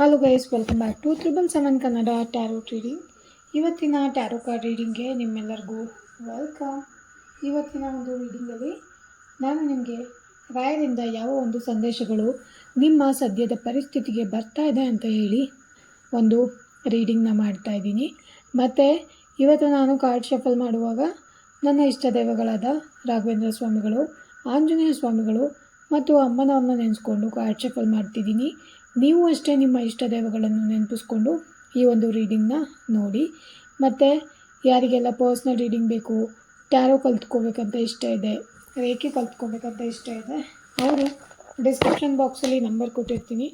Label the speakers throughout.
Speaker 1: Hello guys, welcome back to 777 Kannada tarot reading. ಇವತ್ತಿನ tarot card ರೀಡಿಂಗ್ಗೆ ನಿಮ್ಮೆಲ್ಲರಿಗೂ ವೆಲ್ಕಮ್. ಇವತ್ತಿನ ಒಂದು ರೀಡಿಂಗಲ್ಲಿ ನಾನು ನಿಮಗೆ ರಾಯರಿಂದ ಯಾವ ಒಂದು ಸಂದೇಶಗಳು ನಿಮ್ಮ ಸದ್ಯದ ಪರಿಸ್ಥಿತಿಗೆ ಬರ್ತಾ ಇದೆ ಅಂತ ಹೇಳಿ ಒಂದು ರೀಡಿಂಗ್ನ ಮಾಡ್ತಾ ಇದ್ದೀನಿ. ಮತ್ತು ಇವತ್ತು ನಾನು ಕಾರ್ಡ್ ಶಫಲ್ ಮಾಡುವಾಗ ನನ್ನ ಇಷ್ಟ ದೈವಗಳಾದ ರಾಘವೇಂದ್ರ ಸ್ವಾಮಿಗಳು, ಆಂಜನೇಯ ಸ್ವಾಮಿಗಳು ಮತ್ತು ಅಮ್ಮನವ್ರನ್ನ ನೆನೆಸ್ಕೊಂಡು ಕಾರ್ಡ್ ಶಫಲ್ ಮಾಡ್ತಿದ್ದೀನಿ. ನೀವು ಅಷ್ಟೇ ನಿಮ್ಮ ಇಷ್ಟ ದೈವಗಳನ್ನು ನೆನಪಿಸ್ಕೊಂಡು ಈ ಒಂದು ರೀಡಿಂಗ್ನ ನೋಡಿ. ಮತ್ತು ಯಾರಿಗೆಲ್ಲ ಪರ್ಸ್ನಲ್ ರೀಡಿಂಗ್ ಬೇಕು, ಟ್ಯಾರೋ ಕಲ್ತ್ಕೋಬೇಕಂತ ಇಷ್ಟ ಇದೆ, ರೇಖೆ ಕಲ್ತ್ಕೋಬೇಕಂತ ಇಷ್ಟ ಇದೆ, ಅವರು ಡಿಸ್ಕ್ರಿಪ್ಷನ್ ಬಾಕ್ಸಲ್ಲಿ ನಂಬರ್ ಕೊಟ್ಟಿರ್ತೀನಿ.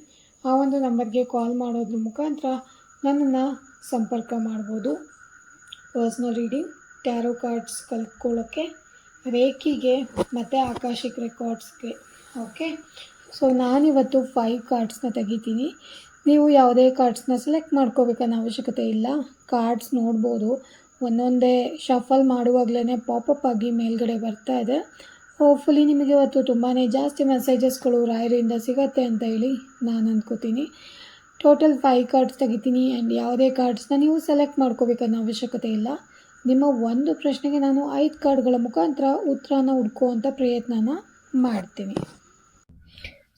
Speaker 1: ಆ ಒಂದು ನಂಬರ್ಗೆ ಕಾಲ್ ಮಾಡೋದ್ರ ಮುಖಾಂತರ ನನ್ನನ್ನು ಸಂಪರ್ಕ ಮಾಡ್ಬೋದು. ಪರ್ಸ್ನಲ್ ರೀಡಿಂಗ್, ಟ್ಯಾರೋ ಕಾರ್ಡ್ಸ್ ಕಲ್ತ್ಕೊಳ್ಳೋಕ್ಕೆ, ರೇಖೆಗೆ ಮತ್ತು ಆಕಾಶಿಕ್ ರೆಕಾರ್ಡ್ಸ್ಗೆ. ಓಕೆ, ಸೊ ನಾನಿವತ್ತು 5 ಕಾರ್ಡ್ಸ್ನ ತೆಗಿತೀನಿ. ನೀವು ಯಾವುದೇ ಕಾರ್ಡ್ಸ್ನ ಸೆಲೆಕ್ಟ್ ಮಾಡ್ಕೋಬೇಕನ್ನೋ ಅವಶ್ಯಕತೆ ಇಲ್ಲ. ಕಾರ್ಡ್ಸ್ ನೋಡ್ಬೋದು, ಒಂದೊಂದೇ ಶಫಲ್ ಮಾಡುವಾಗಲೇ ಪಾಪಪ್ ಆಗಿ ಮೇಲ್ಗಡೆ ಬರ್ತಾ ಇದೆ. ಹೋಪ್ಫುಲಿ ನಿಮಗೆ ಇವತ್ತು ತುಂಬಾ ಜಾಸ್ತಿ ಮೆಸೇಜಸ್ಗಳು ರಾಯರಿಂದ ಸಿಗತ್ತೆ ಅಂತ ಹೇಳಿ ನಾನು ಅಂದ್ಕೋತೀನಿ. ಟೋಟಲ್ 5 ಕಾರ್ಡ್ಸ್ ತೆಗಿತೀನಿ. ಆ್ಯಂಡ್ ಯಾವುದೇ ಕಾರ್ಡ್ಸ್ನ ನೀವು ಸೆಲೆಕ್ಟ್ ಮಾಡ್ಕೋಬೇಕನ್ನೋ ಅವಶ್ಯಕತೆ ಇಲ್ಲ. ನಿಮ್ಮ ಒಂದು ಪ್ರಶ್ನೆಗೆ ನಾನು 5 ಕಾರ್ಡ್ಗಳ ಮುಖಾಂತರ ಉತ್ತರನ ಹುಡ್ಕುವಂಥ ಪ್ರಯತ್ನನ ಮಾಡ್ತೀನಿ.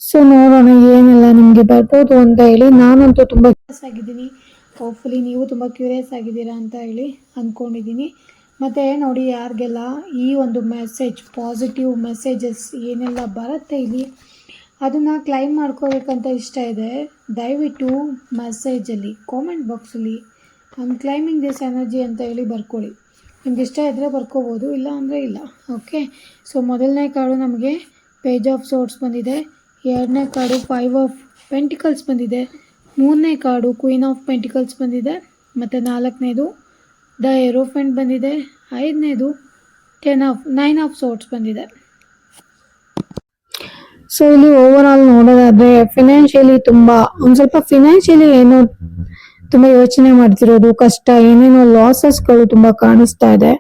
Speaker 1: ಸೊ ನೋಡೋಣ ಏನೆಲ್ಲ ನಿಮಗೆ ಬರ್ಬೋದು ಅಂತ ಹೇಳಿ. ನಾನಂತೂ ತುಂಬ ಕ್ಯೂರಿಯಸ್ ಆಗಿದ್ದೀನಿ. ಹೋಪ್ಫುಲಿ ನೀವು ತುಂಬ ಕ್ಯೂರಿಯಸ್ ಆಗಿದ್ದೀರಾ ಅಂತ ಹೇಳಿ ಅಂದ್ಕೊಂಡಿದ್ದೀನಿ. ಮತ್ತು ನೋಡಿ, ಯಾರಿಗೆಲ್ಲ ಈ ಒಂದು ಮೆಸೇಜ್, ಪಾಸಿಟಿವ್ ಮೆಸೇಜಸ್ ಏನೆಲ್ಲ ಬರುತ್ತೆ ಇಲ್ಲಿ, ಅದನ್ನು ಕ್ಲೈಮ್ ಮಾಡ್ಕೋಬೇಕಂತ ಇಷ್ಟ ಇದೆ, ದಯವಿಟ್ಟು ಮೆಸೇಜಲ್ಲಿ ಕಾಮೆಂಟ್ ಬಾಕ್ಸಲ್ಲಿ I am climbing this energy ಅಂತ ಹೇಳಿ ಬರ್ಕೊಳ್ಳಿ. ನಿಮ್ಗೆ ಇಷ್ಟ ಇದ್ದರೆ ಬರ್ಕೋಬೋದು, ಇಲ್ಲ ಅಂದರೆ ಇಲ್ಲ. ಓಕೆ, ಸೊ ಮೊದಲನೇ ಕಾರ್ಡು ನಮಗೆ ಪೇಜ್ ಆಫ್ ಸೋರ್ಟ್ಸ್ ಬಂದಿದೆ. ಎರಡನೇ ಕಾರ್ಡು 5 ಆಫ್ ಪೆಂಟಿಕಲ್ಸ್ ಬಂದಿದೆ. ಮೂರನೇ ಕಾರ್ಡು ಕ್ವೀನ್ ಆಫ್ ಪೆಂಟಿಕಲ್ಸ್ ಬಂದಿದೆ. ಮತ್ತು ನಾಲ್ಕನೇದು ದ ಏರೋಫೆಂಟ್ ಬಂದಿದೆ. ಐದನೇದು 9 ಆಫ್ ಸೋರ್ಟ್ಸ್ ಬಂದಿದೆ. ಸೊ ಇಲ್ಲಿ ಓವರ್ ಆಲ್ ನೋಡೋದಾದರೆ ಫಿನಾನ್ಷಿಯಲಿ ಒಂದು ಸ್ವಲ್ಪ ಫಿನಾನ್ಷಿಯಲಿ ಏನೋ ತುಂಬ ಯೋಚನೆ ಮಾಡ್ತಿರೋದು, ಕಷ್ಟ, ಏನೇನೋ ಲಾಸಸ್ಗಳು ತುಂಬ ಕಾಣಿಸ್ತಾ ಇದೆ.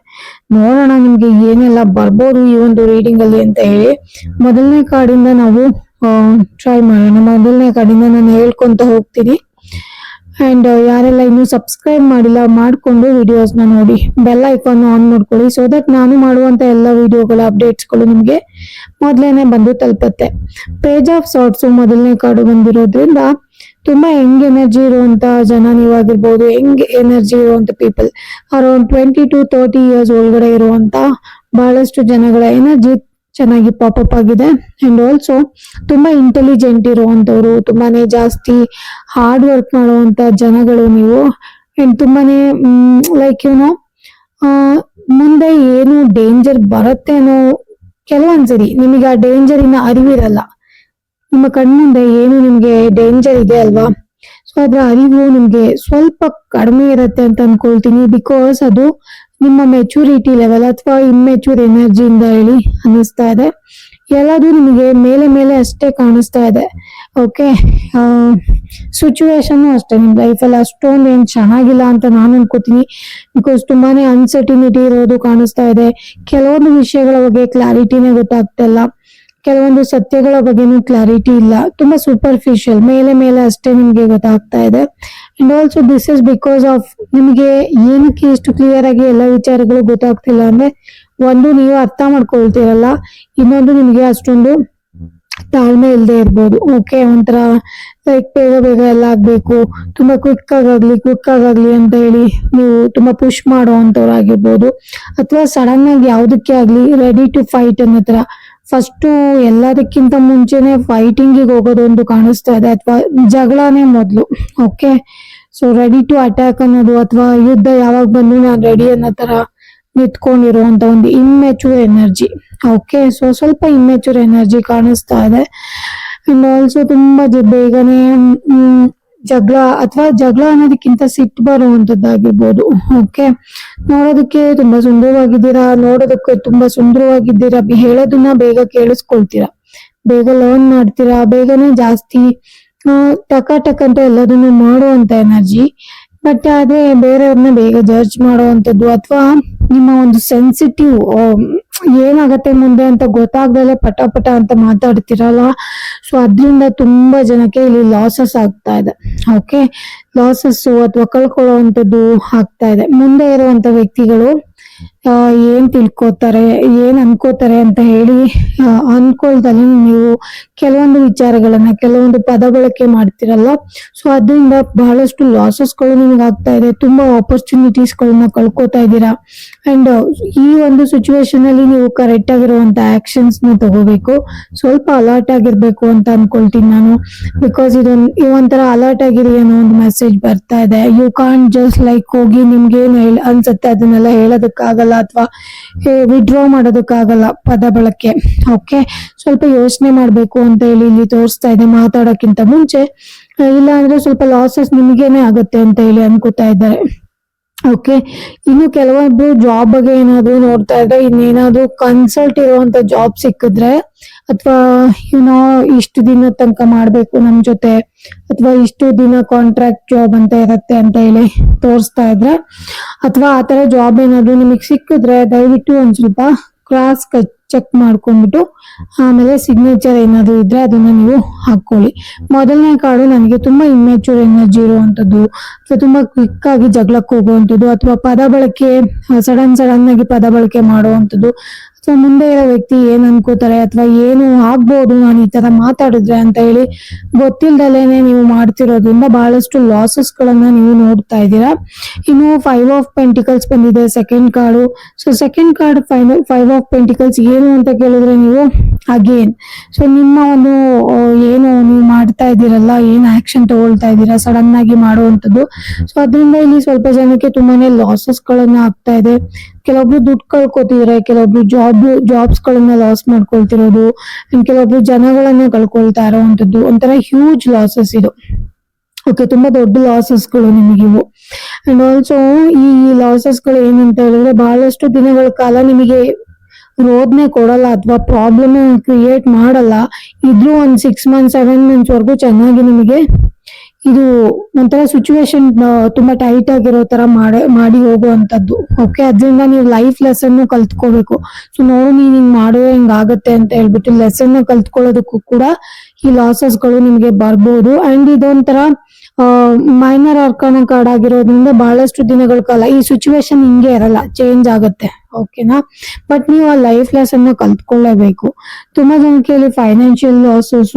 Speaker 1: ನೋಡೋಣ ನಿಮಗೆ ಏನೆಲ್ಲ ಬರ್ಬೋದು ಈ ಒಂದು ರೀಡಿಂಗಲ್ಲಿ ಅಂತ ಹೇಳಿ. ಮೊದಲನೇ ಕಾರ್ಡಿಂದ ನಾವು ಟ್ರೈ ಮಾಡೋಣ. ಮೊದಲನೇ ಕಾರ್ಡಿಂದ ನಾನು ಹೇಳ್ಕೊತ ಹೋಗ್ತೀನಿ. ಆ್ಯಂಡ್ ಯಾರೆಲ್ಲ ಇನ್ನೂ ಸಬ್ಸ್ಕ್ರೈಬ್ ಮಾಡಿಲ್ಲ ಮಾಡಿಕೊಂಡು ವಿಡಿಯೋಸ್ನ ನೋಡಿ, ಬೆಲ್ ಐಕಾನ್ ಆನ್ ಮಾಡ್ಕೊಳ್ಳಿ, ಸೊ ದಟ್ ನಾನು ಮಾಡುವಂಥ ಎಲ್ಲ ವಿಡಿಯೋಗಳ ಅಪ್ಡೇಟ್ಸ್ಗಳು ನಿಮಗೆ ಮೊದಲೇನೆ ಬಂದು ತಲುಪತ್ತೆ. ಪೇಜ್ ಆಫ್ ಸಾರ್ಟ್ಸು ಮೊದಲನೇ ಕಾರ್ಡು ಬಂದಿರೋದ್ರಿಂದ ತುಂಬ ಯಂಗ್ ಎನರ್ಜಿ ಇರುವಂಥ ಜನ ನೀವಾಗಿರ್ಬೋದು. ಯಂಗ್ ಎನರ್ಜಿ ಇರುವಂಥ ಪೀಪಲ್, ಅರೌಂಡ್ 20 to 30 ಇಯರ್ಸ್ ಒಳಗಡೆ ಇರುವಂಥ ಬಹಳಷ್ಟು ಜನಗಳ ಎನರ್ಜಿ ಚೆನ್ನಾಗಿ ಪಾಪಪ್ ಆಗಿದೆ. ಆ್ಯಂಡ್ ಆಲ್ಸೋ ತುಂಬ ಇಂಟೆಲಿಜೆಂಟ್ ಇರುವಂಥವ್ರು, ತುಂಬಾ ಜಾಸ್ತಿ ಹಾರ್ಡ್ ವರ್ಕ್ ಮಾಡುವಂಥ ಜನಗಳು ನೀವು. ಆ್ಯಂಡ್ ತುಂಬಾ ಲೈಕ್ ಏನೋ ಮುಂದೆ ಏನು ಡೇಂಜರ್ ಬರುತ್ತೆ ಅನ್ನೋ ಕೆಲವೊಂದ್ಸರಿ ನಿಮಗೆ ಆ ಡೇಂಜರಿನ ಅರಿವಿರಲ್ಲ. ನಿಮ್ಮ ಕಣ್ಮುಂದೆ ಏನು ನಿಮಗೆ ಡೇಂಜರ್ ಇದೆ ಅಲ್ವಾ, ಸೊ ಅದರ ಅರಿವು ನಿಮಗೆ ಸ್ವಲ್ಪ ಕಡಿಮೆ ಇರುತ್ತೆ ಅಂತ ಅನ್ಕೊಳ್ತೀನಿ. ಬಿಕಾಸ್ ಅದು ನಿಮ್ಮ ಮೆಚುರಿಟಿ ಲೆವೆಲ್ ಅಥವಾ ಇಮ್ಮೆಚೂರ್ ಎನರ್ಜಿಯಿಂದ ಹೇಳಿ ಅನ್ನಿಸ್ತಾ ಇದೆ. ಎಲ್ಲದೂ ನಿಮಗೆ ಮೇಲೆ ಮೇಲೆ ಅಷ್ಟೇ ಕಾಣಿಸ್ತಾ ಇದೆ. ಓಕೆ, ಸಿಚುವೇಶನ್ನು ಅಷ್ಟೇ ನಿಮ್ಮ ಲೈಫಲ್ಲಿ ಅಷ್ಟೊಂದು ಏನು ಚೆನ್ನಾಗಿಲ್ಲ ಅಂತ ನಾನು ಅನ್ಕೋತೀನಿ. ಬಿಕಾಸ್ ತುಂಬಾನೇ ಅನ್ಸರ್ಟಿನಿಟಿ ಇರೋದು ಕಾಣಿಸ್ತಾ ಇದೆ. ಕೆಲವೊಂದು ವಿಷಯಗಳ ಬಗ್ಗೆ ಕ್ಲಾರಿಟಿನೇ ಗೊತ್ತಾಗ್ತಾ ಇಲ್ಲ, ಕೆಲವೊಂದು ಸತ್ಯಗಳ ಬಗ್ಗೆನೂ ಕ್ಲಾರಿಟಿ ಇಲ್ಲ. ತುಂಬಾ ಸೂಪರ್ಫಿಷಿಯಲ್, ಮೇಲೆ ಮೇಲೆ ಅಷ್ಟೇ ನಿಮ್ಗೆ ಗೊತ್ತಾಗ್ತಾ ಇದೆ. And also this is because of ನಿಮಗೆ ಏನಕ್ಕೆ ಇಷ್ಟು ಕ್ಲಿಯರ್ ಆಗಿ ಎಲ್ಲ ವಿಚಾರಗಳು ಗೊತ್ತಾಗ್ತಿಲ್ಲ ಅಂದ್ರೆ, ಒಂದು ನೀವು ಅರ್ಥ ಮಾಡ್ಕೊಳ್ತೀರಲ್ಲ, ಇನ್ನೊಂದು ನಿಮಗೆ ಅಷ್ಟೊಂದು ತಾಳ್ಮೆ ಇಲ್ಲದೆ ಇರ್ಬೋದು. ಓಕೆ, ಒಂಥರ ಲೈಕ್ ಬೇಗ ಬೇಗ ಎಲ್ಲ ಆಗ್ಬೇಕು, ತುಂಬಾ ಕ್ವಿಕ್ ಆಗಾಗ್ಲಿ ಅಂತ ಹೇಳಿ ನೀವು ತುಂಬಾ ಪುಷ್ ಮಾಡುವಂತವ್ರಾಗಿರ್ಬೋದು. ಅಥವಾ ಸಡನ್ ಆಗಿ ಯಾವುದಕ್ಕೆ ಆಗ್ಲಿ ರೆಡಿ ಟು ಫೈಟ್ ಅನ್ನೋ ತರ ಫಸ್ಟು ಎಲ್ಲದಕ್ಕಿಂತ ಮುಂಚೆನೆ ಫೈಟಿಂಗಿಗೆ ಹೋಗೋದೊಂದು ಕಾಣಿಸ್ತಾ ಇದೆ, ಅಥವಾ ಜಗಳನೇ ಮೊದಲು. Okay, so ready to attack ಅನ್ನೋದು, ಅಥವಾ ಯುದ್ಧ ಯಾವಾಗ ಬಂದು ನಾನು ರೆಡಿ ಅನ್ನೋ ತರ ನಿಂತ್ಕೊಂಡಿರುವಂತ ಒಂದು ಇಮ್ಮೆಚೂರ್ ಎನರ್ಜಿ. ಓಕೆ, ಸೊ ಸ್ವಲ್ಪ ಇಮ್ಮೆಚೂರ್ ಎನರ್ಜಿ ಕಾಣಿಸ್ತಾ ಇದೆ. ಅಂಡ್ ಆಲ್ಸೋ ತುಂಬಾ ಬೇಗನೆ ಜಗಳ ಅನ್ನೋದಕ್ಕಿಂತ ಸಿಟ್ಟು ಬರುವಂತದ್ದಾಗಿರ್ಬೋದು. ಓಕೆ, ನೋಡೋದಕ್ಕೆ ತುಂಬಾ ಸುಂದರವಾಗಿದ್ದೀರಾ, ಹೇಳೋದನ್ನ ಬೇಗ ಕೇಳಿಸ್ಕೊಳ್ತೀರಾ, ಬೇಗ ಲರ್ನ್ ಮಾಡ್ತೀರಾ, ಬೇಗನೆ ಜಾಸ್ತಿ ಟಕ್ ಅಂತ ಎಲ್ಲದನ್ನು ಮಾಡುವಂತ ಎನರ್ಜಿ. ಬಟ್ ಅದೇ ಬೇರೆಯವ್ರನ್ನ ಬೇಗ ಜಡ್ಜ್ ಮಾಡುವಂಥದ್ದು, ಅಥವಾ ನಿಮ್ಮ ಒಂದು ಸೆನ್ಸಿಟಿವ್ ಏನಾಗತ್ತೆ ಮುಂದೆ ಅಂತ ಗೊತ್ತಾಗ್ದಲೆ ಪಟ ಪಟ ಅಂತ ಮಾತಾಡ್ತಿರಲ್ಲ. ಸೊ ಅದ್ರಿಂದ ತುಂಬಾ ಜನಕ್ಕೆ ಇಲ್ಲಿ ಲಾಸಸ್ ಆಗ್ತಾ ಇದೆ. ಓಕೆ, ಲಾಸಸ್ ಅಥವಾ ಕಳ್ಕೊಳ್ಳುವಂಥದ್ದು ಆಗ್ತಾ ಇದೆ. ಮುಂದೆ ಇರುವಂತ ವ್ಯಕ್ತಿಗಳು ಏನ್ ತಿಳ್ಕೊತಾರೆ, ಏನ್ ಅನ್ಕೋತಾರೆ ಅಂತ ಹೇಳಿ ಅನ್ಕೊಳ್ದಲ್ಲಿ ನೀವು ಕೆಲವೊಂದು ವಿಚಾರಗಳನ್ನ, ಕೆಲವೊಂದು ಪದ ಬಳಕೆ ಮಾಡ್ತಿರಲ್ಲ. ಸೊ ಅದರಿಂದ ಬಹಳಷ್ಟು ಲಾಸಸ್ಗಳು ನಿಮ್ಗೆ ಆಗ್ತಾ ಇದೆ. ತುಂಬಾ ಆಪರ್ಚುನಿಟೀಸ್ ಗಳನ್ನ ಕಳ್ಕೊತಾ ಇದ್ದೀರಾ. ಅಂಡ್ ಈ ಒಂದು ಸಿಚುವೇಶನ್ ಅಲ್ಲಿ ನೀವು ಕರೆಕ್ಟ್ ಆಗಿರುವಂತ ಆಕ್ಷನ್ಸ್ ನ ತಗೋಬೇಕು. ಸ್ವಲ್ಪ ಅಲರ್ಟ್ ಆಗಿರ್ಬೇಕು ಅಂತ ಅನ್ಕೊಳ್ತೀನಿ ನಾನು. ಬಿಕಾಸ್ ಒಂಥರ ಅಲರ್ಟ್ ಆಗಿರಿ ಅನ್ನೋ ಒಂದು ಮೆಸೇಜ್ ಬರ್ತಾ ಇದೆ. ಯು ಕಾಂಟ್ ಜಸ್ಟ್ ಲೈಕ್ ಹೋಗಿ ನಿಮ್ಗೆ ಏನು ಅನ್ಸುತ್ತೆ ಅದನ್ನೆಲ್ಲ ಹೇಳೋದಕ್ಕಾಗಲ್ಲ, ಅಥವಾ ವಿಡ್ರಾ ಮಾಡೋದಕ್ಕಾಗಲ್ಲ ಪದ ಬಳಕೆ. ಓಕೆ, ಸ್ವಲ್ಪ ಯೋಚನೆ ಮಾಡ್ಬೇಕು ಅಂತ ಹೇಳಿ ಇಲ್ಲಿ ತೋರಿಸ್ತಾ ಇದೆ ಮಾತಾಡೋಕ್ಕಿಂತ ಮುಂಚೆ. ಇಲ್ಲ ಅಂದ್ರೆ ಸ್ವಲ್ಪ ಲಾಸಸ್ ನಿಮ್ಗೇನೆ ಆಗುತ್ತೆ ಅಂತ ಹೇಳಿ ಅನ್ಕೋತಾ ಇದ್ದಾರೆ. ಓಕೆ, ಇನ್ನು ಕೆಲವೊಬ್ರು ಜಾಬ್ ಬಗ್ಗೆ ಏನಾದ್ರು ನೋಡ್ತಾ ಇದ್ರೆ, ಇನ್ನೇನಾದ್ರು ಕನ್ಸಲ್ಟ್ ಇರುವಂತ ಜಾಬ್ ಸಿಕ್ಕಿದ್ರೆ, ಅಥವಾ ಇಷ್ಟು ದಿನ ತನಕ ಮಾಡ್ಬೇಕು ನಮ್ ಜೊತೆ, ಅಥವಾ ಇಷ್ಟು ದಿನ ಕಾಂಟ್ರಾಕ್ಟ್ ಜಾಬ್ ಅಂತ ಇರತ್ತೆ ಅಂತ ಹೇಳಿ ತೋರಿಸ್ತಾ ಇದ್ರೆ, ಅಥವಾ ಆತರ ಜಾಬ್ ಏನಾದ್ರು ನಿಮಗ್ ಸಿಕ್ಕಿದ್ರೆ ದಯವಿಟ್ಟು ಒಂದ್ ಸ್ವಲ್ಪ ಕ್ರಾಸ್ ಚೆಕ್ ಮಾಡ್ಕೊಂಡ್ಬಿಟ್ಟು ಆಮೇಲೆ ಸಿಗ್ನೇಚರ್ ಏನಾದ್ರು ಇದ್ರೆ ಅದನ್ನ ನೀವು ಹಾಕೊಳ್ಳಿ. ಮೊದಲನೇ ಕಾರ್ಡು ನನಗೆ ತುಂಬಾ ಇಮ್ಮೆಚೂರ್ ಎನರ್ಜಿ ಇರುವಂತದ್ದು, ಅಥವಾ ತುಂಬಾ ಕ್ವಿಕ್ ಆಗಿ ಜಗಳಕ್ಕೆ ಹೋಗುವಂಥದ್ದು, ಅಥವಾ ಪದ ಬಳಕೆ ಸಡನ್ ಆಗಿ ಪದ ಬಳಕೆ ಮಾಡುವಂಥದ್ದು, ಅಥವಾ ಮುಂದೆ ಇರೋ ವ್ಯಕ್ತಿ ಏನ್ ಅನ್ಕೋತಾರೆ ಅಥವಾ ಏನು ಆಗ್ಬೋದು ನಾನು ಈ ತರ ಮಾತಾಡಿದ್ರೆ ಅಂತ ಹೇಳಿ ಗೊತ್ತಿಲ್ದಲೇನೆ ನೀವು ಮಾಡ್ತಿರೋದ್ರಿಂದ ಬಹಳಷ್ಟು ಲಾಸಸ್ ಗಳನ್ನ ನೀವು ನೋಡ್ತಾ ಇದ್ದೀರಾ. ಇನ್ನು 5 ಆಫ್ ಪೆಂಟಿಕಲ್ಸ್ ಬಂದಿದೆ second card. So second card 5 of pentacles ಏನು ಅಂತ ಕೇಳಿದ್ರೆ, ನೀವು ಅಗೇನ್ ಸೊ ನಿಮ್ಮ ಒಂದು ಏನು ನೀವು ಮಾಡ್ತಾ ಇದ್ದೀರಲ್ಲ, ಏನ್ ಆಕ್ಷನ್ ತಗೊಳ್ತಾ ಇದ್ದೀರಾ ಸಡನ್ ಆಗಿ ಮಾಡುವಂತದ್ದು. ಸೊ ಅದರಿಂದ ಇಲ್ಲಿ ಸ್ವಲ್ಪ ಜನಕ್ಕೆ ತುಂಬಾನೇ ಲಾಸಸ್ ಗಳನ್ನ ಆಗ್ತಾ ಇದೆ. ಕೆಲವೊಬ್ರು ದುಡ್ಡು ಕಳ್ಕೊತಿದ್ರೆ, ಕೆಲವೊಬ್ರು ಜಾಬ್ಸ್ ಗಳನ್ನ ಲಾಸ್ ಮಾಡ್ಕೊಳ್ತಿರೋದು, ಕೆಲವೊಬ್ರು ಜನಗಳನ್ನ ಕಳ್ಕೊಳ್ತಾ ಇರೋವಂಥದ್ದು, ಒಂಥರ ಹ್ಯೂಜ್ ಲಾಸಸ್ ಇದು. ಓಕೆ, ತುಂಬಾ ದೊಡ್ಡ ಲಾಸಸ್ಗಳು ನಿಮಗಿವು. ಅಂಡ್ ಆಲ್ಸೋ ಈ ಲಾಸಸ್ ಗಳು ಏನಂತ ಹೇಳಿದ್ರೆ, ಬಹಳಷ್ಟು ದಿನಗಳ ಕಾಲ ನಿಮಗೆ ರೋದನೆ ಕೊಡಲ್ಲ ಅಥವಾ ಪ್ರಾಬ್ಲಮ್ ಕ್ರಿಯೇಟ್ ಮಾಡಲ್ಲ. ಇದ್ರೂ ಒಂದ್ 6 months 7 months ವರ್ಗು ಚೆನ್ನಾಗಿ ನಿಮಗೆ ಇದು ಒಂಥರ ಸಿಚುವೇಶನ್ ತುಂಬಾ ಟೈಟ್ ಆಗಿರೋ ತರ ಮಾಡಿ ಹೋಗುವಂತದ್ದು. ಓಕೆ, ಅದರಿಂದ ನೀವು ಲೈಫ್ ಲೆಸನ್ ಕಲ್ತ್ಕೋಬೇಕು. ಸೊ ನೋಡು ನೀನ್ ಹಿಂಗ್ ಮಾಡುವೆ ಹಿಂಗ್ ಆಗತ್ತೆ ಅಂತ ಹೇಳ್ಬಿಟ್ಟು ಲೆಸನ್ ಕಲ್ತ್ಕೊಳ್ಳೋದಕ್ಕೂ ಕೂಡ ಈ ಲಾಸಸ್ ಗಳು ನಿಮ್ಗೆ ಬರ್ಬೋದು. ಅಂಡ್ ಇದೊಂಥರ ಮೈನರ್ ಅರ್ಕಾನ ಕಾರ್ಡ್ ಆಗಿರೋದ್ರಿಂದ ಬಹಳಷ್ಟು ದಿನಗಳ ಕಾಲ ಈ ಸಿಚುವೇಶನ್ ಹಿಂಗೆ ಇರಲ್ಲ, ಚೇಂಜ್ ಆಗುತ್ತೆ. ಓಕೆನಾ, ಬಟ್ ನೀವು ಆ ಲೈಫ್ ಲೆಸನ್ ಕಲ್ತ್ಕೊಳ್ಳೇಬೇಕು. ತುಂಬಾ ಜನಕ್ಕೆ ಇಲ್ಲಿ financial losses,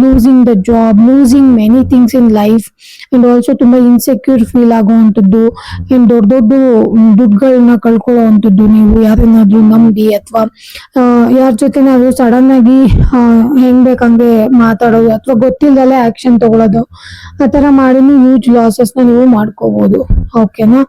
Speaker 1: losing the job, losing many things in life, and also ತುಂಬಾ ಇನ್ಸೆಕ್ಯೂರ್ ಫೀಲ್ ಆಗುವಂತದ್ದು, ಅಂಡ್ ದೊಡ್ಡ ದೊಡ್ಡ ದುಡ್ಡುಗಳನ್ನ ಕಳ್ಕೊಳ್ಳುವಂಥದ್ದು, ನೀವು ಯಾರನ್ನಾದ್ರೂ ನಂಬಿ ಅಥವಾ ಯಾರ ಜೊತೆನಾದ್ರೂ ಸಡನ್ ಆಗಿ ಹೆಂಗ್ ಬೇಕಂಗೆ ಮಾತಾಡೋದು, ಅಥವಾ ಗೊತ್ತಿಲ್ಲದಲ್ಲೇ ಆಕ್ಷನ್ ತಗೊಳ್ಳೋದು, ಆತರ ಮಾಡಿ ಹ್ಯೂಜ್ ಲಾಸಸ್ ನ ನೀವು ಮಾಡ್ಕೋಬಹುದು. ಓಕೆನಾ,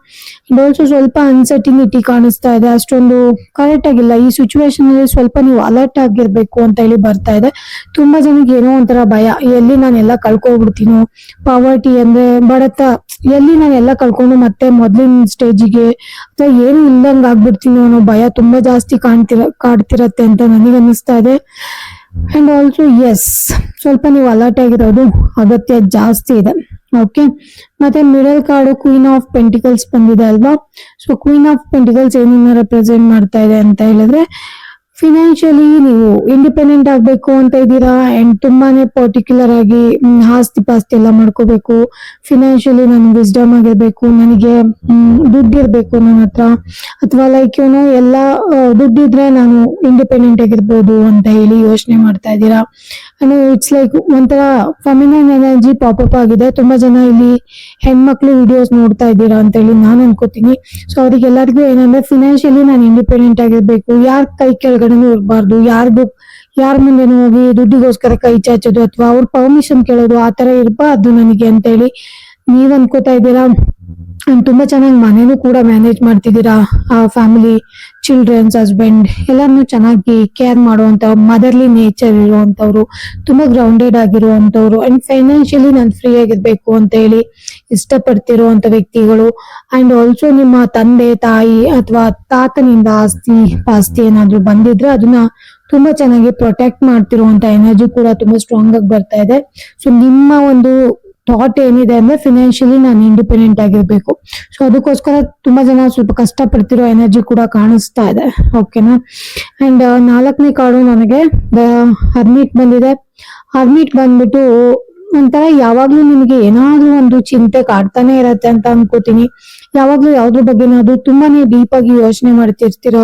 Speaker 1: ಅಂಡ್ ಆಲ್ಸೋ ಸ್ವಲ್ಪ ಅನ್ಸರ್ಟಿನಿಟಿ ಕಾಣಿಸ್ತಾ ಇದೆ, ಅಷ್ಟೊಂದು ಕರೆಕ್ಟ್ ಆಗಿಲ್ಲ. ಈ ಸಿಚುವೇಶನ್ ಅಲ್ಲಿ ಸ್ವಲ್ಪ ನೀವು ಅಲರ್ಟ್ ಆಗಿರ್ಬೇಕು ಅಂತ ಹೇಳಿ ಬರ್ತಾ ಇದೆ. ತುಂಬಾ ಜನಕ್ಕೆ ಏನೋ ಒಂಥರ ಭಯ, ಎಲ್ಲಿ ನಾನೆಲ್ಲ ಕಳ್ಕೊಬಿಡ್ತೀನೋ, ಪಾವರ್ಟಿ ಅಂದ್ರೆ ಬಡತ, ಎಲ್ಲಿ ನಾನೆಲ್ಲ ಕಳ್ಕೊಂಡು ಮತ್ತೆ ಮೊದ್ಲಿನ ಸ್ಟೇಜಿಗೆ ಅಥವಾ ಏನು ಇಲ್ದಂಗ್ ಆಗ್ಬಿಡ್ತೀನೋ ಅನ್ನೋ ಭಯ ತುಂಬಾ ಜಾಸ್ತಿ ಕಾಡ್ತಿರತ್ತೆ ಅಂತ ನನಗೆ ಅನ್ನಿಸ್ತಾ ಇದೆ. ಅಂಡ್ ಆಲ್ಸೋ ಎಸ್, ಸ್ವಲ್ಪ ನೀವು ಅಲರ್ಟ್ ಆಗಿರೋದು ಅಗತ್ಯ ಜಾಸ್ತಿ ಇದೆ. ಓಕೆ, ಮತ್ತೆ middle card queen of pentacles ಬಂದಿದೆ ಅಲ್ವಾ. ಸೊ ಕ್ವೀನ್ ಆಫ್ ಪೆಂಟಿಕಲ್ಸ್ ಏನನ್ನ ರೆಪ್ರೆಸೆಂಟ್ ಮಾಡ್ತಾ ಇದೆ ಅಂತ ಹೇಳಿದ್ರೆ, ಫಿನಾನ್ಷಿಯಲಿ ನೀವು ಇಂಡಿಪೆಂಡೆಂಟ್ ಆಗ್ಬೇಕು ಅಂತ ಇದ್ದೀರಾ. ಅಂಡ್ ತುಂಬಾನೇ ಪರ್ಟಿಕ್ಯುಲರ್ ಆಗಿ ಆಸ್ತಿ ಪಾಸ್ತಿ ಎಲ್ಲ ಮಾಡ್ಕೋಬೇಕು. ಫಿನಾನ್ಷಿಯಲಿ ನಾನು ವಿಸ್ಡಮ್ ಆಗಿರ್ಬೇಕು, ನನಗೆ ದುಡ್ಡು ಇರ್ಬೇಕು ನನ್ನ ಹತ್ರ, ಅಥವಾ ಲೈಕ್ ಎಲ್ಲ ದುಡ್ಡಿದ್ರೆ ನಾನು ಇಂಡಿಪೆಂಡೆಂಟ್ ಆಗಿರ್ಬೋದು ಅಂತ ಹೇಳಿ ಯೋಚನೆ ಮಾಡ್ತಾ ಇದ್ದೀರಾ. ಅಂಡ್ ಇಟ್ಸ್ ಲೈಕ್ ಒಂಥರ ಫೆಮಿನೈನ್ ಎನರ್ಜಿ ಪಾಪಪ್ ಆಗಿದೆ. ತುಂಬಾ ಜನ ಇಲ್ಲಿ ಹೆಣ್ಮಕ್ಳು ವಿಡಿಯೋಸ್ ನೋಡ್ತಾ ಇದ್ದೀರಾ ಅಂತ ಹೇಳಿ ನಾನು ಅನ್ಕೋತೀನಿ. ಸೊ ಅವ್ರಿಗೆಲ್ಲರಿಗೂ ಏನಂದ್ರೆ, ಫಿನಾನ್ಷಿಯಲಿ ನಾನು ಇಂಡಿಪೆಂಡೆಂಟ್ ಆಗಿರ್ಬೇಕು, ಯಾರ ಕೈ ಕೆಳಗಡೆನೂ ಇರಬಾರ್ದು, ಯಾರ ಮುಂದೆನೂ ಹೋಗಿ ದುಡ್ಡಿಗೋಸ್ಕರ ಕೈ ಚಾಚೋದು ಅಥವಾ ಅವ್ರ ಪರ್ಮಿಷನ್ ಕೇಳೋದು ಆತರ ಇರಬಾರ್ದು ನನಗೆ ಅಂತ ಹೇಳಿ ನೀವ್ ಅನ್ಕೋತಾ ಇದ್ದೀರಾ. ತುಂಬಾ ಚೆನ್ನಾಗಿ ಮನೇನು ಕೂಡ ಮ್ಯಾನೇಜ್ ಮಾಡ್ತಿದ್ದೀರಾ. ಫ್ಯಾಮಿಲಿ, ಚಿಲ್ಡ್ರನ್ಸ್, ಹಸ್ಬೆಂಡ್ ಎಲ್ಲಾರನ್ನು ಚೆನ್ನಾಗಿ ಕೇರ್ ಮಾಡುವಂತ ಮದರ್ಲಿ ನೇಚರ್ ಇರುವಂತವ್ರು, ತುಂಬಾ ಗ್ರೌಂಡೆಡ್ ಆಗಿರುವಂತವ್ರು, ಅಂಡ್ ಫೈನಾನ್ಷಿಯಲಿ ನಾನು ಫ್ರೀ ಆಗಿರ್ಬೇಕು ಅಂತ ಹೇಳಿ ಇಷ್ಟಪಡ್ತಿರುವಂತ ವ್ಯಕ್ತಿಗಳು. ಅಂಡ್ ಆಲ್ಸೋ ನಿಮ್ಮ ತಂದೆ ತಾಯಿ ಅಥವಾ ತಾತನಿಂದ ಆಸ್ತಿ ಪಾಸ್ತಿ ಏನಾದ್ರು ಬಂದಿದ್ರೆ ಅದನ್ನ ತುಂಬಾ ಚೆನ್ನಾಗಿ ಪ್ರೊಟೆಕ್ಟ್ ಮಾಡ್ತಿರುವಂತ ಎನರ್ಜಿ ಕೂಡ ತುಂಬಾ ಸ್ಟ್ರಾಂಗ್ ಆಗಿ ಬರ್ತಾ ಇದೆ. ಸೊ ನಿಮ್ಮ ಒಂದು ಥಾಟ್ ಏನಿದೆ ಅಂದ್ರೆ ಫಿನಾನ್ಷಿಯಲಿ ನಾನು ಇಂಡಿಪೆಂಡೆಂಟ್ ಆಗಿರ್ಬೇಕು. ಸೊ ಅದಕ್ಕೋಸ್ಕರ ತುಂಬಾ ಜನ ಸ್ವಲ್ಪ ಕಷ್ಟ ಪಡ್ತಿರೋ ಎನರ್ಜಿ ಕೂಡ ಕಾಣಿಸ್ತಾ ಇದೆ. ಓಕೆನಾ. ಅಂಡ್ 4ನೇ ಕಾರ್ಡು ನನಗೆ ಹರ್ಮಿಟ್ ಬಂದಿದೆ. ಹರ್ಮಿಟ್ ಬಂದ್ಬಿಟ್ಟು ಒಂಥರ ಯಾವಾಗ್ಲೂ ನಿಮಗೆ ಏನಾದ್ರೂ ಒಂದು ಚಿಂತೆ ಕಾಡ್ತಾನೆ ಇರತ್ತೆ ಅಂತ ಅನ್ಕೋತೀನಿ. ಯಾವಾಗ್ಲೂ ಯಾವ್ದ್ರ ಬಗ್ಗೆನಾದ್ರೂ ತುಂಬಾನೇ ಡೀಪ್ ಆಗಿ ಯೋಚನೆ ಮಾಡ್ತಿರ್ತೀರ,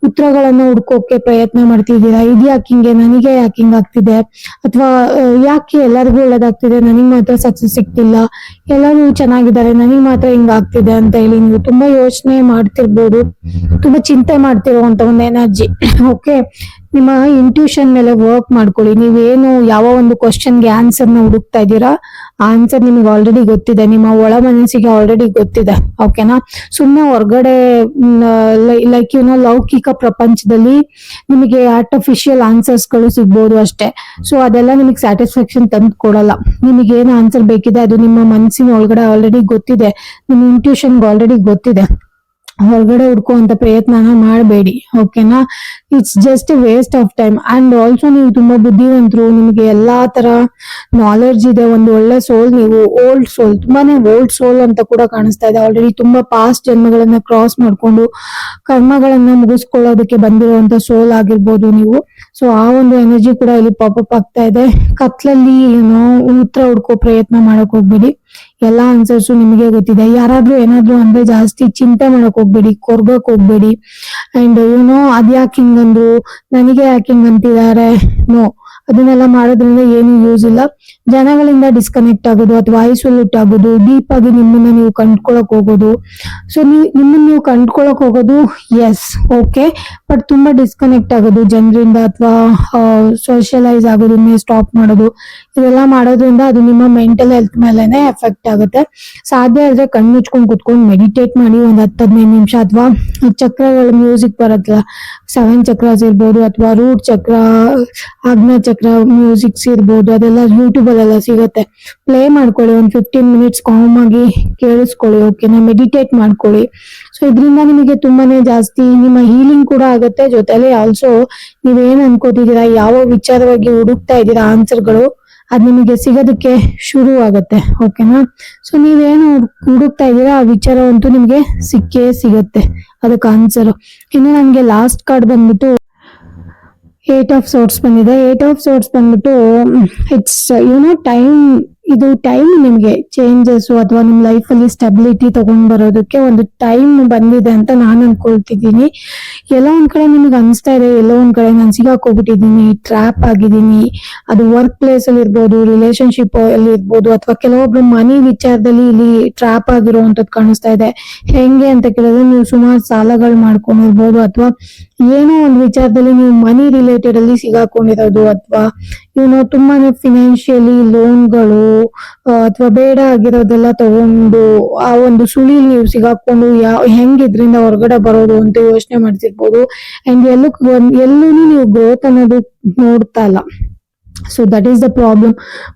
Speaker 1: ಉತ್ತರಗಳನ್ನ ಹುಡ್ಕೋಕೆ ಪ್ರಯತ್ನ ಮಾಡ್ತಿದ್ದೀರಾ. ಇದು ಯಾಕೆ ಹಿಂಗೆ, ನನಗೆ ಯಾಕೆ ಹಿಂಗ್ ಆಗ್ತಿದೆ, ಅಥವಾ ಯಾಕೆ ಎಲ್ಲರಿಗೂ ಒಳ್ಳೇದಾಗ್ತಿದೆ, ನನಗ್ ಮಾತ್ರ ಸಕ್ಸಸ್ ಸಿಗ್ತಿಲ್ಲ, ಎಲ್ಲರೂ ಚೆನ್ನಾಗಿದ್ದಾರೆ, ನನಗ್ ಮಾತ್ರ ಹಿಂಗ್ ಆಗ್ತಿದೆ ಅಂತ ಹೇಳಿ ನೀವು ತುಂಬಾ ಯೋಚನೆ ಮಾಡ್ತಿರ್ಬೋದು, ತುಂಬಾ ಚಿಂತೆ ಮಾಡ್ತಿರುವಂತ ಒಂದು ಎನರ್ಜಿ. ಓಕೆ, ನಿಮ್ಮ ಇಂಟ್ಯೂಷನ್ ಮೇಲೆ ವರ್ಕ್ ಮಾಡ್ಕೊಳ್ಳಿ. ನೀವೇನು ಯಾವ ಒಂದು ಕ್ವಶನ್ಗೆ ಆನ್ಸರ್ನ ಹುಡುಕ್ತಾ ಇದ್ದೀರಾ, ಆನ್ಸರ್ ನಿಮಗೆ ಆಲ್ರೆಡಿ ಗೊತ್ತಿದೆ, ನಿಮ್ಮ ಒಳ ಮನಸ್ಸಿಗೆ ಆಲ್ರೆಡಿ ಗೊತ್ತಿದೆ. ಓಕೆನಾ. ಸುಮ್ಮನೆ ಹೊರಗಡೆ ಲೈಕ್ ಲೌಕಿಕ ಪ್ರಪಂಚದಲ್ಲಿ ನಿಮಗೆ ಆರ್ಟಿಫಿಷಿಯಲ್ ಆನ್ಸರ್ಸ್ ಗಳು ಸಿಗ್ಬೋದು ಅಷ್ಟೇ. ಸೊ ಅದೆಲ್ಲ ನಿಮಗೆ ಸ್ಯಾಟಿಸ್ಫ್ಯಾಕ್ಷನ್ ತಂದು ಕೊಡಲ್ಲ. ನಿಮಗೆ ಏನು ಆನ್ಸರ್ ಬೇಕಿದೆ ಅದು ನಿಮ್ಮ ಮನಸ್ಸಿನ ಒಳಗಡೆ ಆಲ್ರೆಡಿ ಗೊತ್ತಿದೆ, ನಿಮ್ಮ ಇಂಟ್ಯೂಷನ್ಗೆ ಆಲ್ರೆಡಿ ಗೊತ್ತಿದೆ. ಹೊರಗಡೆ ಹುಡ್ಕುವಂತ ಪ್ರಯತ್ನನ ಮಾಡಬೇಡಿ. ಓಕೆನಾ. It's just A waste of time. And also ನೀವು ತುಂಬಾ ಬುದ್ಧಿವಂತರು, ನಿಮಗೆ ಎಲ್ಲಾ ತರ ನಾಲೆಡ್ಜ್ ಇದೆ, ಒಂದು ಒಳ್ಳೆ ಸೋಲ್, ನೀವು ಓಲ್ಡ್ ಸೋಲ್, ತುಂಬಾನೇ ಓಲ್ಡ್ ಸೋಲ್ ಅಂತ ಕೂಡ ಕಾಣಿಸ್ತಾ ಇದೆ. ಆಲ್ರೆಡಿ ತುಂಬಾ ಪಾಸ್ಟ್ ಜನ್ಮಗಳನ್ನ ಕ್ರಾಸ್ ಮಾಡ್ಕೊಂಡು ಕರ್ಮಗಳನ್ನ ಮುಗಿಸ್ಕೊಳ್ಳೋದಕ್ಕೆ ಬಂದಿರುವಂತ ಸೋಲ್ ಆಗಿರ್ಬೋದು ನೀವು. ಸೊ ಆ ಒಂದು ಎನರ್ಜಿ ಕೂಡ ಇಲ್ಲಿ ಪಾಪಪ್ ಆಗ್ತಾ ಇದೆ. ಕತ್ಲಲ್ಲಿ ಉತ್ತರ ಹುಡ್ಕೋ ಪ್ರಯತ್ನ ಮಾಡಕ್ ಹೋಗ್ಬೇಡಿ. ಎಲ್ಲಾ ಆನ್ಸರ್ಸು ನಿಮಗೆ ಗೊತ್ತಿದೆ. ಯಾರಾದ್ರೂ ಏನಾದ್ರು ಅಂದ್ರೆ ಜಾಸ್ತಿ ಚಿಂತೆ ಮಾಡಕ್ ಹೋಗ್ಬೇಡಿ, ಕೊರ್ಗಕ್ ಹೋಗ್ಬೇಡಿ. ಅಂಡ್ ಅದ್ಯಾಕೆ ಹಿಂಗಂದ್ರು, ನನಗೆ ಯಾಕೆ ಹಿಂಗ್ ಅಂತಿದ್ದಾರೆ, ನೋ, ಅದನ್ನೆಲ್ಲ ಮಾಡೋದ್ರಿಂದ ಏನು ಯೂಸ್ ಇಲ್ಲ. ಜನಗಳಿಂದ ಡಿಸ್ಕನೆಕ್ಟ್ ಆಗೋದು ಅಥವಾ ಐಸೋಲೇಟ್ ಆಗೋದು, ಡೀಪ್ ಆಗಿ ನಿಮ್ಮನ್ನ ನೀವು ಕಂಡ್ಕೊಳಕ್ ಹೋಗೋದು. ಸೊ ನಿಮ್ಮನ್ನ ನೀವು ಕಂಡ್ಕೊಳಕ್ ಹೋಗೋದು ಎಸ್ ಓಕೆ, ಬಟ್ ತುಂಬಾ ಡಿಸ್ಕನೆಕ್ಟ್ ಆಗೋದು ಜನರಿಂದ ಅಥವಾ ಸೋಷಿಯಲೈಸ್ ಆಗೋದನ್ನೇ ಸ್ಟಾಪ್ ಮಾಡೋದು, ಇದೆಲ್ಲ ಮಾಡೋದ್ರಿಂದ ಅದು ನಿಮ್ಮ ಮೆಂಟಲ್ ಹೆಲ್ತ್ ಮೇಲೆನೆ ಎಫೆಕ್ಟ್ ಆಗುತ್ತೆ. ಸಾಧ್ಯ ಆದ್ರೆ ಕಣ್ಣು ಮುಚ್ಕೊಂಡು ಕುತ್ಕೊಂಡು ಮೆಡಿಟೇಟ್ ಮಾಡಿ ಒಂದ್ 10-15 ನಿಮಿಷ, ಅಥವಾ ಚಕ್ರಗಳ ಮ್ಯೂಸಿಕ್ ಬರುತ್ತಲ್ಲ, 7 ಚಕ್ರಾಸ್ ಇರ್ಬೋದು ಅಥವಾ ರೂಟ್ ಚಕ್ರ, ಆಗ್ನೇಯ ಚಕ್ರ ಮ್ಯೂಸಿಕ್ಸ್ ಇರ್ಬೋದು, ಅದೆಲ್ಲ ಯೂಟ್ಯೂಬ್ ಅಲ್ಲೆಲ್ಲ ಸಿಗುತ್ತೆ. ಪ್ಲೇ ಮಾಡ್ಕೊಳ್ಳಿ, ಒಂದ್ 15 ಮಿನಿಟ್ಸ್ ಕಾಮ್ ಆಗಿ ಕೇಳಿಸ್ಕೊಳ್ಳಿ. ಓಕೆನಾ. ಮೆಡಿಟೇಟ್ ಮಾಡ್ಕೊಳ್ಳಿ. ಸೊ ಇದರಿಂದ ನಿಮಗೆ ತುಂಬಾನೇ ಜಾಸ್ತಿ ನಿಮ್ಮ ಹೀಲಿಂಗ್ ಕೂಡ ಆಗುತ್ತೆ. ಜೊತೆಲಿ ಆಲ್ಸೋ ನೀವೇನ್ ಅನ್ಕೋತಿದ್ದೀರಾ, ಯಾವ ವಿಚಾರವಾಗಿ ಹುಡುಕ್ತಾ ಇದ್ದೀರಾ ಆನ್ಸರ್ಗಳು, ಅದ್ ನಿಮಗೆ ಸಿಗೋದಕ್ಕೆ ಶುರು ಆಗತ್ತೆ. ಓಕೆನಾ. ಸೊ ನೀವೇನು ಹುಡುಕ್ತಾ ಇದ್ದೀರಾ ಆ ವಿಚಾರವಂತೂ ನಿಮ್ಗೆ ಸಿಕ್ಕೇ ಸಿಗತ್ತೆ, ಅದಕ್ಕೆ ಆನ್ಸರ್. ಇನ್ನು ನನ್ಗೆ ಲಾಸ್ಟ್ ಕಾರ್ಡ್ ಬಂದ್ಬಿಟ್ಟು 8 ಆಫ್ ಸೋರ್ಟ್ಸ್ ಬಂದಿದೆ. 8 ಆಫ್ ಸೋರ್ಟ್ಸ್ ಬಂದ್ಬಿಟ್ಟು ಇಟ್ಸ್ ಟೈಮ್. ಇದು ಟೈಮ್ ನಿಮ್ಗೆ ಚೇಂಜಸ್ ಅಥವಾ ನಿಮ್ ಲೈಫ್ ಅಲ್ಲಿ ಸ್ಟೆಬಿಲಿಟಿ ತಗೊಂಡ್ ಬರೋದಕ್ಕೆ ಒಂದು ಟೈಮ್ ಬಂದಿದೆ ಅಂತ ನಾನು ಅನ್ಕೊಳ್ತಿದ್ದೀನಿ. ಎಲ್ಲೋ ಒಂದ್ ಕಡೆ ನಿಮ್ಗೆ ಅನ್ಸ್ತಾ ಇದೆ, ಎಲ್ಲೋ ಒಂದ್ ಕಡೆ ನಾನು ಸಿಗಾಕೋಗ್ಬಿಟ್ಟಿದೀನಿ, ಟ್ರ್ಯಾಪ್ ಆಗಿದ್ದೀನಿ. ಅದು ವರ್ಕ್ ಪ್ಲೇಸ್ ಅಲ್ಲಿ ಇರ್ಬೋದು, ರಿಲೇಶನ್ಶಿಪ್ ಅಲ್ಲಿ ಇರ್ಬೋದು, ಅಥವಾ ಕೆಲವೊಬ್ರು ಮನಿ ವಿಚಾರದಲ್ಲಿ ಇಲ್ಲಿ ಟ್ರ್ಯಾಪ್ ಆಗಿರುವಂತದ್ದು ಕಾಣಿಸ್ತಾ ಇದೆ. ಹೆಂಗೆ ಅಂತ ಕೇಳಿದ್ರೆ, ನೀವು ಸುಮಾರು ಸಾಲಗಳು ಮಾಡ್ಕೊಂಡಿರ್ಬೋದು, ಅಥವಾ ಏನೋ ಒಂದು ವಿಚಾರದಲ್ಲಿ ನೀವು ಮನಿ ರಿಲೇಟೆಡ್ ಅಲ್ಲಿ ಸಿಗಾಕೊಂಡಿರೋದು, ಅಥವಾ ತುಂಬಾನೇ ಫಿನಾನ್ಷಿಯಲಿ ಲೋನ್ಗಳು ಅಥವಾ ಬೇಡ ಆಗಿರೋದೆಲ್ಲ ತಗೊಂಡು ಆ ಒಂದು ಸುಳಿ ನೀವು ಸಿಗಾಕೊಂಡು ಹೆಂಗ್ ಇದ್ರಿಂದ ಹೊರಗಡೆ ಬರೋದು ಅಂತ ಯೋಚನೆ ಮಾಡ್ತಿರ್ಬೋದು. ಅಂಡ್ ಎಲ್ಲೂ ನೀವು ಗ್ರೋತ್ ಅನ್ನೋದು ನೋಡ್ತಾ ಇಲ್ಲ. So that is the problem.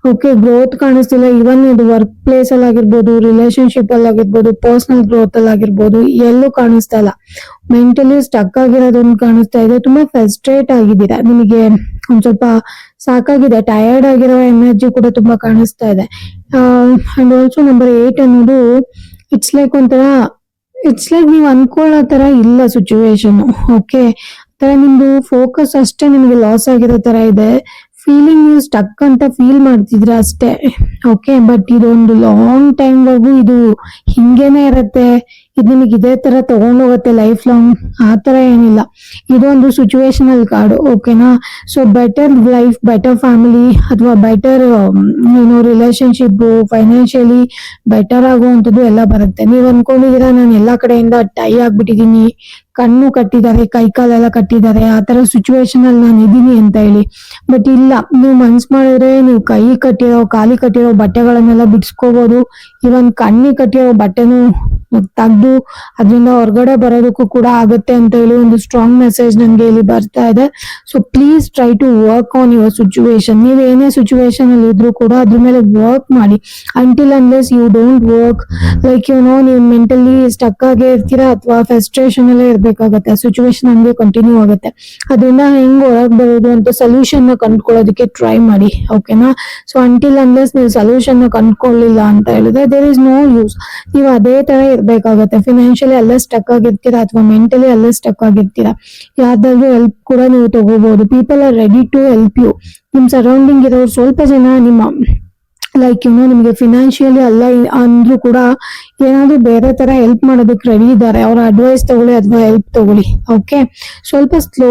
Speaker 1: Okay, growth ಕಾಣಿಸ್ತಿಲ್ಲ. ಇವನ್ ಇದು ವರ್ಕ್ ಪ್ಲೇಸ್ ಅಲ್ಲಿ ಆಗಿರ್ಬೋದು, ರಿಲೇಶನ್ಶಿಪ್ ಅಲ್ಲಿ ಆಗಿರ್ಬೋದು, ಪರ್ಸನಲ್ ಗ್ರೋತ್ ಅಲ್ಲಿ ಆಗಿರ್ಬೋದು, ಎಲ್ಲೂ ಕಾಣಿಸ್ತಾ ಇಲ್ಲ. ಮೆಂಟಲಿ ಸ್ಟಕ್ ಆಗಿರೋದೊಂದು ಕಾಣಿಸ್ತಾ ಇದೆ. ತುಂಬಾ ಫ್ರಸ್ಟ್ರೇಟ್ ಆಗಿದ್ದೀರಾ, ನಿಮಗೆ ಒಂದ್ ಸ್ವಲ್ಪ ಸಾಕಾಗಿದೆ, ಟಯರ್ಡ್ ಆಗಿರೋ ಎನರ್ಜಿ ಕೂಡ ತುಂಬಾ ಕಾಣಿಸ್ತಾ ಇದೆ. ಅಂಡ್ ಆಲ್ಸೋ ನಂಬರ್ 8 ಅನ್ನೋದು ಇಟ್ಸ್ ಲೈಕ್ ನೀವು ಅನ್ಕೊಳ್ಳೋ ತರ ಇಲ್ಲ ಸಿಚುವೇಶನ್. ಓಕೆ, ತರ ನಿಮ್ದು ಫೋಕಸ್ ಅಷ್ಟೇ ನಿಮ್ಗೆ ಲಾಸ್ ಆಗಿರೋ ತರ ಇದೆ. ಫೀಲಿಂಗ್ ನೀವು ಸ್ಟಕ್ ಅಂತ ಫೀಲ್ ಮಾಡ್ತಿದ್ರ ಅಷ್ಟೇ. ಓಕೆ, ಬಟ್ ಇದೊಂದು ಲಾಂಗ್ ಟೈಮ್ ವರ್ಗು ಇದು ಹಿಂಗೇನೆ ಇರತ್ತೆ. ಇದು ನಿಮಗೆ ಇದೇ ತರ ತಗೊಂಡೋಗತ್ತೆ ಲೈಫ್ ಲಾಂಗ್, ಆ ತರ ಏನಿಲ್ಲ. ಇದೊಂದು ಸಿಚುವೇಶನಲ್ ಕಾರ್ಡ್. ಓಕೆನಾ. So better life, better family, ಅಥವಾ ಬೆಟರ್ ರಿಲೇಶನ್ಶಿಪ್, ಫೈನಾನ್ಷಿಯಲಿ ಬೆಟರ್ ಆಗುವಂಥದ್ದು ಎಲ್ಲ ಬರುತ್ತೆ. ನೀವ್ ಅನ್ಕೊಂಡಿದೀರಾ ನಾನು ಎಲ್ಲಾ ಕಡೆಯಿಂದ ಟೈ ಆಗ್ಬಿಟ್ಟಿದೀನಿ, ಕಣ್ಣು ಕಟ್ಟಿದ್ದಾರೆ, ಕೈ ಕಾಲೆಲ್ಲ ಕಟ್ಟಿದ್ದಾರೆ, ಆ ತರ ಸಿಚುವೇಶನ್ ಅಲ್ಲಿ ನಾನು ಇದೀನಿ ಅಂತ ಹೇಳಿ. ಬಟ್ ಇಲ್ಲ, ನೀವು ಮನ್ಸ್ ಮಾಡಿದ್ರೆ ನೀವು ಕೈ ಕಟ್ಟಿರೋ, ಕಾಲಿ ಕಟ್ಟಿರೋ ಬಟ್ಟೆಗಳನ್ನೆಲ್ಲ ಬಿಡಿಸ್ಕೋಬಹುದು. ಇವನ್ ಕಣ್ಣಿ ಕಟ್ಟಿರೋ ಬಟ್ಟೆನೂ ತೆಗೆದು ಅದರಿಂದ ಹೊರಗಡೆ ಬರೋದಕ್ಕೂ ಕೂಡ ಆಗುತ್ತೆ ಅಂತ ಹೇಳಿ ಒಂದು ಸ್ಟ್ರಾಂಗ್ ಮೆಸೇಜ್ ನನಗೆ ಇಲ್ಲಿ ಬರ್ತಾ ಇದೆ. So please try to work on your situation. ನೀವು ಏನೇ ಸಿಚುವೇಶನ್ ಅಲ್ಲಿ ಇದ್ರೂ ಕೂಡ ಅದ್ರ ಮೇಲೆ ವರ್ಕ್ ಮಾಡಿ. Until unless you don't work, like ನೀವು ಮೆಂಟಲಿ ಸ್ಟಕ್ ಆಗೇ ಇರ್ತೀರಾ ಅಥವಾ ಫ್ರಸ್ಟ್ರೇಷನ್ ಅಲ್ಲೇ ಇರ್ಬೇಕಾಗತ್ತೆ. ಸಿಚುವೇಶನ್ ಹಂಗೆ ಕಂಟಿನ್ಯೂ ಆಗುತ್ತೆ. ಅದರಿಂದ ಹೆಂಗ್ ಹೊರಗೆ ಬರೋದು ಅಂತ ಸೊಲ್ಯೂಷನ್ ನ ಕಂಡುಕೊಳ್ಳೋದಕ್ಕೆ ಟ್ರೈ ಮಾಡಿ. ಓಕೆನಾ? ಸೊ ಅಂಟಿಲ್ ಅನ್ಲೆಸ್ ನೀವು ಸೊಲ್ಯೂಷನ್ ನ ಕಂಡುಕೊಳ್ಳಿಲ್ಲ ಅಂತ ಹೇಳಿದ್ರೆ ದೇರ್ ಇಸ್ ನೋ ಯೂಸ್. ನೀವು ಅದೇ ತರ ಇರ್ಬೇಕಾಗತ್ತೆ. ಫಿನಾನ್ಷಿಯಲಿ ಅಲ್ಲೇ ಸ್ಟಕ್ ಆಗಿರ್ತೀರಾ ಅಥವಾ ಮೆಂಟಲಿ ಅಲ್ಲೇ ಸ್ಟಕ್ ಆಗಿರ್ತೀರಾ. ಯಾವ್ದಾದ್ರು ಹೆಲ್ಪ್ ಕೂಡ ನೀವು ತಗೋಬಹುದು. People are ready to help you. ನಿಮ್ ಸರೌಂಡಿಂಗ್ ಇರೋರು ಸ್ವಲ್ಪ ಜನ ನಿಮ್ಮ ಲೈಕ್ ನಿಮ್ಗೆ ಫಿನಾನ್ಷಿಯಲಿ ಅಲ್ಲ ಅಂದ್ರೂ ಕೂಡ ಏನಾದ್ರು ಬೇರೆ ತರ ಹೆಲ್ಪ್ ಮಾಡೋದಕ್ಕೆ ರೆಡಿ ಇದ್ದಾರೆ. ಅವ್ರ ಅಡ್ವೈಸ್ ತಗೊಳ್ಳಿ ಅಥವಾ ಹೆಲ್ಪ್ ತಗೊಳ್ಳಿ. ಓಕೆ, ಸ್ವಲ್ಪ ಸ್ಲೋ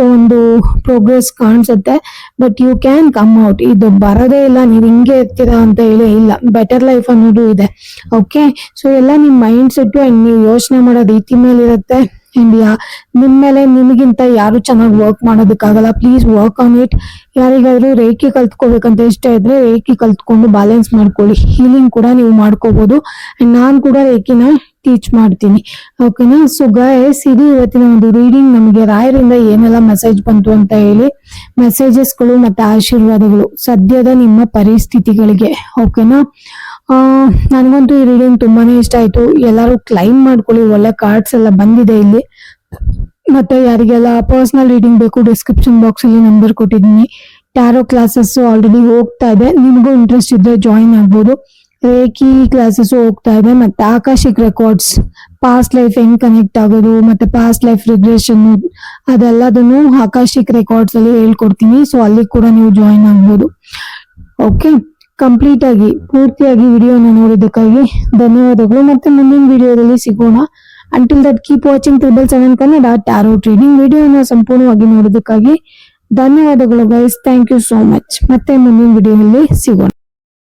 Speaker 1: ಒಂದು ಪ್ರೋಗ್ರೆಸ್ ಕಾಣಿಸುತ್ತೆ, but you can come out. ಇದು ಬರೋದೇ ಇಲ್ಲ, ನೀವು ಹಿಂಗೆ ಇರ್ತೀರಾ ಅಂತ ಹೇಳಿ ಇಲ್ಲ. ಬೆಟರ್ ಲೈಫ್ ಅನ್ನೋದು ಇದೆ. ಓಕೆ, ಸೊ ಎಲ್ಲ ನಿಮ್ ಮೈಂಡ್ ಸೆಟ್ ಅಂಡ್ ನೀವು ಯೋಚನೆ ಮಾಡೋ ರೀತಿ ಮೇಲೆ ಇರುತ್ತೆ. ಇಂಡಿಯಾ ನಿಮ್ ಮೇಲೆ ನಿಮಗಿಂತ ಯಾರು ಚೆನ್ನಾಗಿ ವರ್ಕ್ ಮಾಡೋದಕ್ಕಾಗಲ್ಲ. Please work on it. ಯಾರಿಗಾದ್ರೂ ರೇಖಿ ಕಲ್ತ್ಕೋಬೇಕಂತ ಇಷ್ಟ ಇದ್ರೆ ರೇಖಿ ಕಲ್ತ್ಕೊಂಡು ಬ್ಯಾಲೆನ್ಸ್ ಮಾಡ್ಕೊಳ್ಳಿ. ಹೀಲಿಂಗ್ ಕೂಡ ನೀವು ಮಾಡ್ಕೋಬಹುದು. ಅಂಡ್ ನಾನ್ ಕೂಡ ರೇಖಿನ ಟೀಚ್ ಮಾಡ್ತೀನಿ. ಓಕೆನಾ? ಸೊ ಗೈಸ್, ಇದು ಇವತ್ತಿನ ಒಂದು ರೀಡಿಂಗ್. ನಮಗೆ ರಾಯರಿಂದ ಏನೆಲ್ಲ ಮೆಸೇಜ್ ಬಂತು ಅಂತ ಹೇಳಿ, ಮೆಸೇಜಸ್ಗಳು ಮತ್ತೆ ಆಶೀರ್ವಾದಗಳು ಸದ್ಯದ ನಿಮ್ಮ ಪರಿಸ್ಥಿತಿಗಳಿಗೆ. ಓಕೆನಾ? ನನಗಂತೂ ಈ ರೀಡಿಂಗ್ ತುಂಬಾನೇ ಇಷ್ಟ ಆಯ್ತು. ಎಲ್ಲರೂ ಕ್ಲೈಮ್ ಮಾಡ್ಕೊಳ್ಳಿ. ಒಳ್ಳೆ ಕಾರ್ಡ್ಸ್ ಎಲ್ಲ ಬಂದಿದೆ ಇಲ್ಲಿ. ಮತ್ತೆ ಯಾರಿಗೆಲ್ಲ ಪರ್ಸನಲ್ ರೀಡಿಂಗ್ ಬೇಕು, ಡಿಸ್ಕ್ರಿಪ್ಷನ್ ಬಾಕ್ಸ್ ಅಲ್ಲಿ ನಂಬರ್ ಕೊಟ್ಟಿದ್ದೀನಿ. ಟ್ಯಾರೋ ಕ್ಲಾಸಸ್ ಆಲ್ರೆಡಿ ಹೋಗ್ತಾ ಇದೆ. ನಿಮಗೂ ಇಂಟ್ರೆಸ್ಟ್ ಇದ್ರೆ ಜಾಯಿನ್ ಆಗ್ಬೋದು. ರೇಖಿ ಕ್ಲಾಸಸ್ ಹೋಗ್ತಾ ಇದೆ. ಮತ್ತೆ ಆಕಾಶಿಕ್ ರೆಕಾರ್ಡ್ಸ್, ಪಾಸ್ಟ್ ಲೈಫ್ ಹೆಂಗ್ ಕನೆಕ್ಟ್ ಆಗೋದು, ಮತ್ತೆ ಪಾಸ್ಟ್ ಲೈಫ್ ರಿಗ್ರೆಷನ್, ಅದೆಲ್ಲದನ್ನು ಆಕಾಶಿಕ್ ರೆಕಾರ್ಡ್ಸ್ ಅಲ್ಲಿ ಹೇಳ್ಕೊಡ್ತೀನಿ. ಸೊ ಅಲ್ಲಿ ಕೂಡ ನೀವು ಜಾಯಿನ್ ಆಗ್ಬೋದು. ಓಕೆ, ಕಂಪ್ಲೀಟ್ ಆಗಿ ಪೂರ್ತಿಯಾಗಿ ವಿಡಿಯೋನ ನೋಡಿದ್ದಕ್ಕಾಗಿ ಧನ್ಯವಾದಗಳು. ಮತ್ತೆ ಮುಂದಿನ ವಿಡಿಯೋದಲ್ಲಿ ಸಿಗೋಣ. Until that keep watching 777 Kannada tarot reading. ವಿಡಿಯೋನ ಸಂಪೂರ್ಣವಾಗಿ ನೋಡೋದಕ್ಕಾಗಿ ಧನ್ಯವಾದಗಳು guys. Thank you so much. ಮತ್ತೆ ಮುಂದಿನ ವಿಡಿಯೋದಲ್ಲಿ ಸಿಗೋಣ.